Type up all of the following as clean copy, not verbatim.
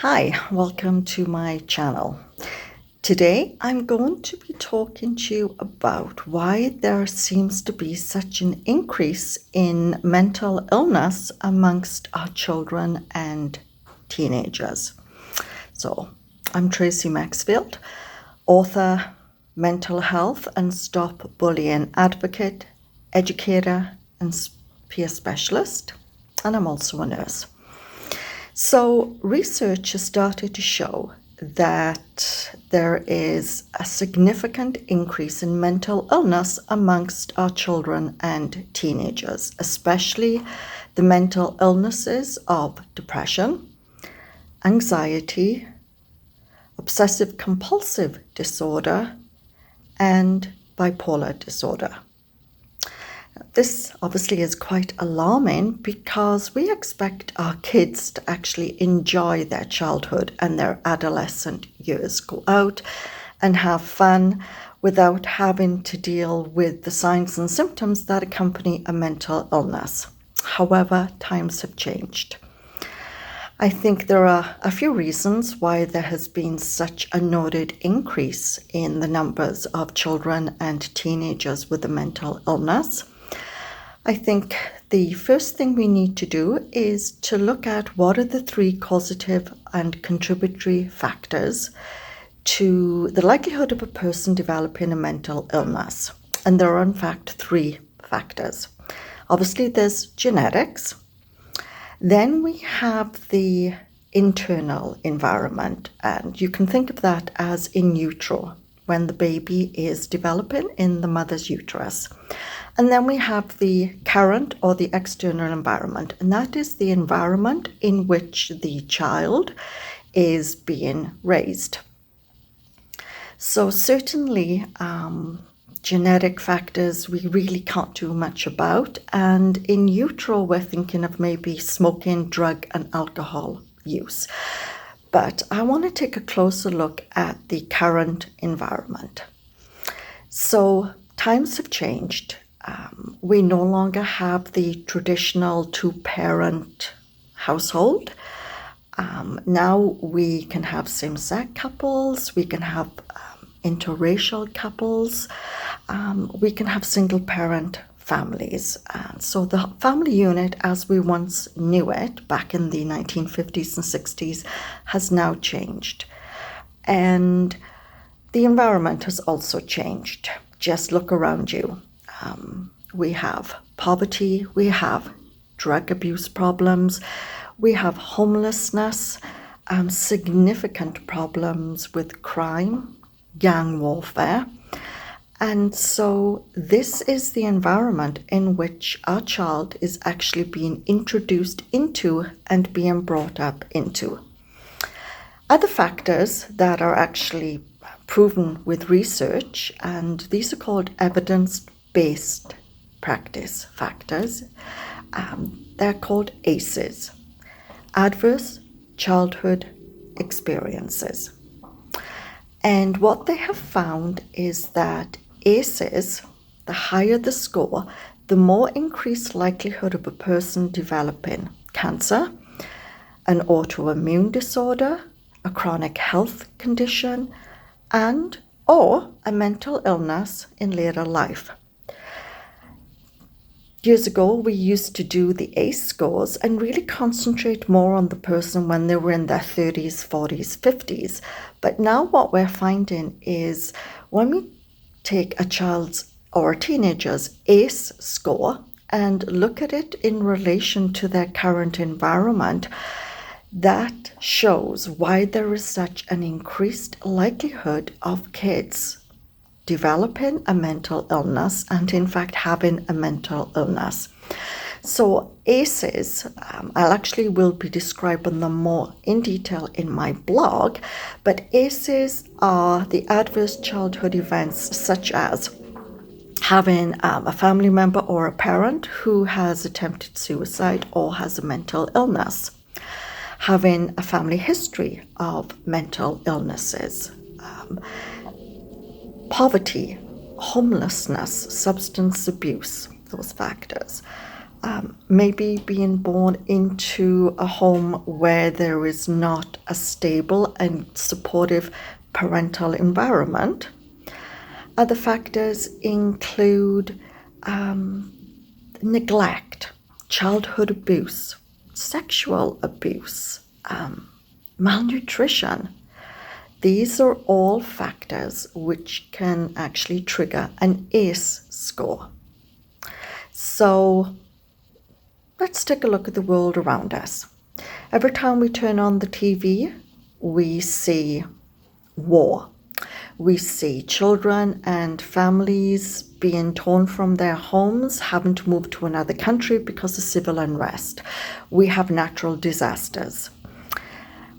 Hi, welcome to my channel. Today I'm going to be talking to you about why there seems to be such an increase in mental illness amongst our children and teenagers. So, I'm Tracy Maxfield, author, mental health and stop bullying advocate, educator and peer specialist, and I'm also a nurse. So research has started to show that there is a significant increase in mental illness amongst our children and teenagers, especially the mental illnesses of depression, anxiety, obsessive compulsive disorder, and bipolar disorder. This obviously is quite alarming because we expect our kids to actually enjoy their childhood and their adolescent years, go out and have fun without having to deal with the signs and symptoms that accompany a mental illness. However, times have changed. I think there are a few reasons why there has been such a noted increase in the numbers of children and teenagers with a mental illness. I think the first thing we need to do is to look at what are the three causative and contributory factors to the likelihood of a person developing a mental illness. And there are in fact three factors. Obviously there's genetics. Then we have the internal environment, and you can think of that as in utero, when the baby is developing in the mother's uterus. And then we have the current or the external environment, and that is the environment in which the child is being raised. So certainly genetic factors we really can't do much about, and in utero we're thinking of maybe smoking, drug and alcohol use. But I want to take a closer look at the current environment. So times have changed. We no longer have the traditional two-parent household. Now we can have same-sex couples, we can have interracial couples, we can have single-parent families. So the family unit as we once knew it back in the 1950s and 60s has now changed. And the environment has also changed. Just look around you. We have poverty, we have drug abuse problems, we have homelessness, significant problems with crime, gang warfare. And so this is the environment in which our child is actually being introduced into and being brought up into. Other factors that are actually proven with research, and these are called evidence-based practice factors, they're called ACEs, Adverse Childhood Experiences. And what they have found is that ACEs, the higher the score, the more increased likelihood of a person developing cancer, an autoimmune disorder, a chronic health condition, and or a mental illness in later life. Years ago, we used to do the ACE scores and really concentrate more on the person when they were in their 30s, 40s, 50s. But now what we're finding is when we take a child's or a teenager's ACE score and look at it in relation to their current environment, that shows why there is such an increased likelihood of kids developing a mental illness and in fact having a mental illness. So ACEs, I'll actually will be describing them more in detail in my blog, but ACEs are the adverse childhood events such as having a family member or a parent who has attempted suicide or has a mental illness, having a family history of mental illnesses, poverty, homelessness, substance abuse, those factors, maybe being born into a home where there is not a stable and supportive parental environment. Other factors include neglect, childhood abuse, sexual abuse, malnutrition. These are all factors which can actually trigger an ACE score. So let's take a look at the world around us. Every time we turn on the TV, we see war. We see children and families being torn from their homes, having to move to another country because of civil unrest. We have natural disasters.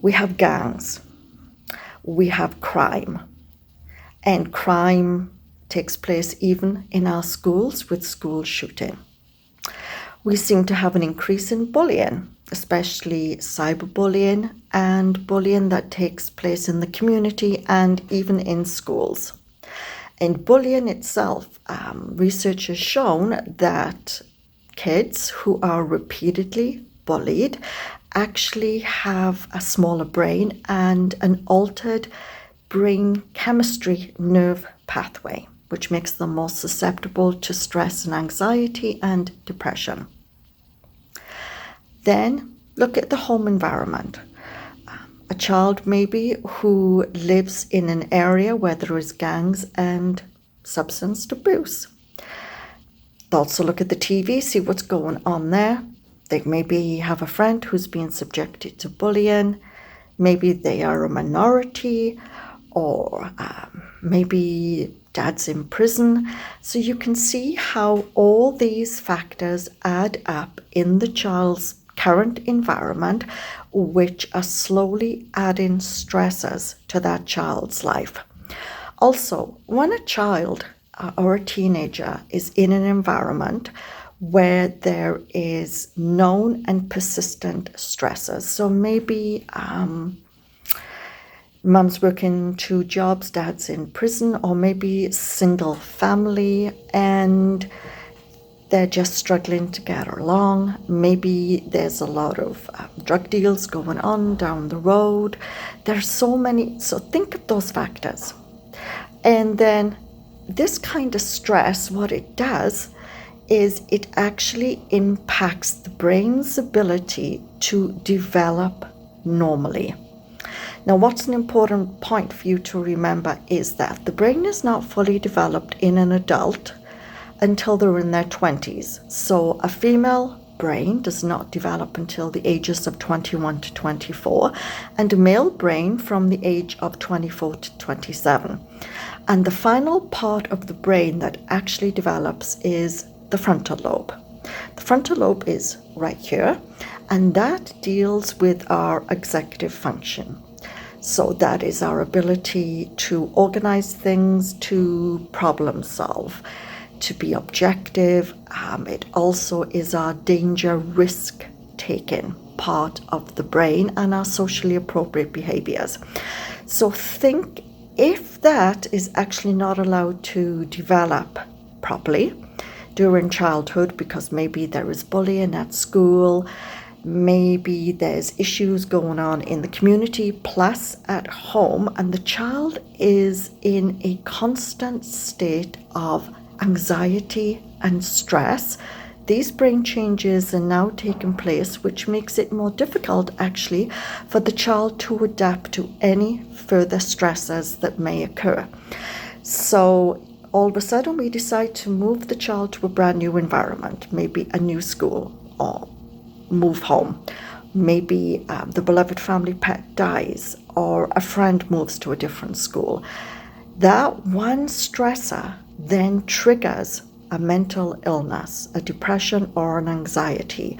We have gangs. We have crime. And crime takes place even in our schools with school shooting. We seem to have an increase in bullying, especially cyberbullying and bullying that takes place in the community and even in schools. And bullying itself, research has shown that kids who are repeatedly bullied actually have a smaller brain and an altered brain chemistry nerve pathway, which makes them more susceptible to stress and anxiety and depression. Then look at the home environment. A child maybe who lives in an area where there is gangs and substance abuse. Also look at the TV, see what's going on there. They maybe have a friend who's being subjected to bullying. Maybe they are a minority, or maybe dad's in prison. So you can see how all these factors add up in the child's current environment, which are slowly adding stresses to that child's life. Also, when a child or a teenager is in an environment where there is known and persistent stresses, so maybe mum's working 2 jobs, dad's in prison, or maybe single family and they're just struggling to get along. Maybe there's a lot of drug deals going on down the road. There's so many. So think of those factors. And then this kind of stress, what it does is it actually impacts the brain's ability to develop normally. Now, what's an important point for you to remember is that the brain is not fully developed in an adult until they're in their 20s. So a female brain does not develop until the ages of 21 to 24, and a male brain from the age of 24 to 27. And the final part of the brain that actually develops is the frontal lobe. The frontal lobe is right here, and that deals with our executive function. So that is our ability to organize things, to problem solve, to be objective. It also is our danger risk taking part of the brain and our socially appropriate behaviors. So think if that is actually not allowed to develop properly during childhood, because maybe there is bullying at school, maybe there's issues going on in the community plus at home, and the child is in a constant state of anxiety and stress, these brain changes are now taking place, which makes it more difficult actually for the child to adapt to any further stresses that may occur. So all of a sudden we decide to move the child to a brand new environment, maybe a new school, or move home. Maybe the beloved family pet dies, or a friend moves to a different school. That one stressor then triggers a mental illness, a depression or an anxiety,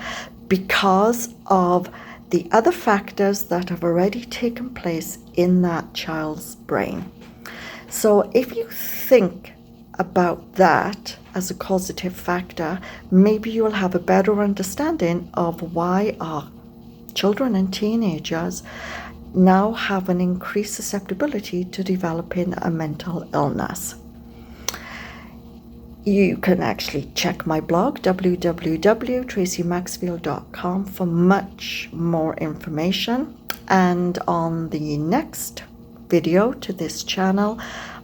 because of the other factors that have already taken place in that child's brain. So if you think about that as a causative factor, maybe you'll have a better understanding of why our children and teenagers now have an increased susceptibility to developing a mental illness. You can actually check my blog, www.tracymaxfield.com, for much more information. And on the next video to this channel,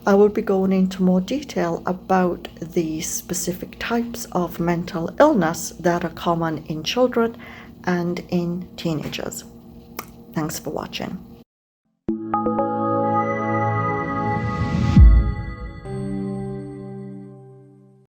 I will be going into more detail about the specific types of mental illness that are common in children and in teenagers. Thanks for watching.